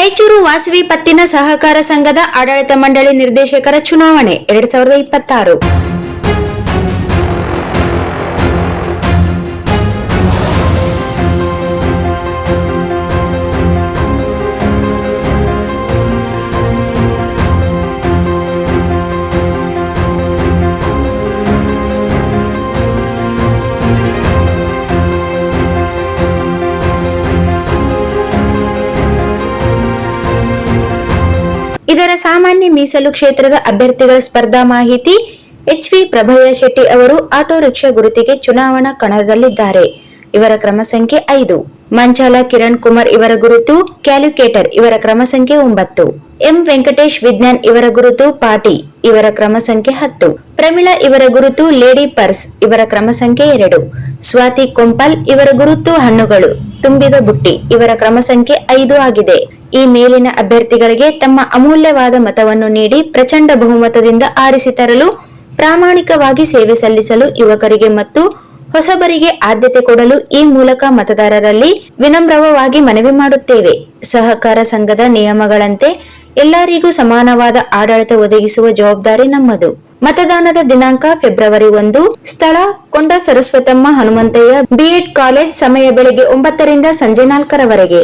ರಾಯಚೂರು ವಾಸವಿ ಪತ್ತಿನ ಸಹಕಾರ ಸಂಘದ ಆಡಳಿತ ಮಂಡಳಿ ನಿರ್ದೇಶಕರ ಚುನಾವಣೆ 2026. ಇದರ ಸಾಮಾನ್ಯ ಮೀಸಲು ಕ್ಷೇತ್ರದ ಅಭ್ಯರ್ಥಿಗಳ ಸ್ಪರ್ಧಾ ಮಾಹಿತಿ. ಎಚ್.ವಿ. ಪ್ರಭಯ್ಯ ಶೆಟ್ಟಿ ಅವರು ಆಟೋ ರಿಕ್ಷಾ ಗುರುತಿಗೆ ಚುನಾವಣಾ ಕಣದಲ್ಲಿದ್ದಾರೆ. ಇವರ ಕ್ರಮ ಸಂಖ್ಯೆ 5. ಮಂಚಾಲ ಕಿರಣ್ ಕುಮಾರ್ ಇವರ ಗುರುತು ಕ್ಯಾಲ್ಕುಲೇಟರ್, ಇವರ ಕ್ರಮ ಸಂಖ್ಯೆ 9. ಎಂ. ವೆಂಕಟೇಶ್ ವಿಜ್ಞಾನ್ ಇವರ ಗುರುತು ಪಾಟಿ, ಇವರ ಕ್ರಮ ಸಂಖ್ಯೆ 10. ಪ್ರಮೀಳಾ ಇವರ ಗುರುತು ಲೇಡಿ ಪರ್ಸ್, ಇವರ ಕ್ರಮ ಸಂಖ್ಯೆ 2. ಸ್ವಾತಿ ಕೊಂಪಲ್ ಇವರ ಗುರುತು ಹಣ್ಣುಗಳು ತುಂಬಿದ ಬುಟ್ಟಿ, ಇವರ ಕ್ರಮ ಸಂಖ್ಯೆ 5 ಆಗಿದೆ. ಈ ಮೇಲಿನ ಅಭ್ಯರ್ಥಿಗಳಿಗೆ ತಮ್ಮ ಅಮೂಲ್ಯವಾದ ಮತವನ್ನು ನೀಡಿ ಪ್ರಚಂಡ ಬಹುಮತದಿಂದ ಆರಿಸಿ ತರಲು, ಪ್ರಾಮಾಣಿಕವಾಗಿ ಸೇವೆ ಸಲ್ಲಿಸಲು ಯುವಕರಿಗೆ ಮತ್ತು ಹೊಸಬರಿಗೆ ಆದ್ಯತೆ ಕೊಡಲು ಈ ಮೂಲಕ ಮತದಾರರಲ್ಲಿ ವಿನಮ್ರವಾಗಿ ಮನವಿ ಮಾಡುತ್ತೇವೆ. ಸಹಕಾರ ಸಂಘದ ನಿಯಮಗಳಂತೆ ಎಲ್ಲರಿಗೂ ಸಮಾನವಾದ ಆಡಳಿತ ಒದಗಿಸುವ ಜವಾಬ್ದಾರಿ ನಮ್ಮದು. ಮತದಾನದ ದಿನಾಂಕ ಫೆಬ್ರವರಿ 1. ಸ್ಥಳ ಕೊಂಡ ಸರಸ್ವತಮ್ಮ ಹನುಮಂತಯ್ಯ B.Ed ಕಾಲೇಜ್. ಸಮಯ ಬೆಳಗ್ಗೆ 9 ರಿಂದ ಸಂಜೆ 4 ರವರೆಗೆ.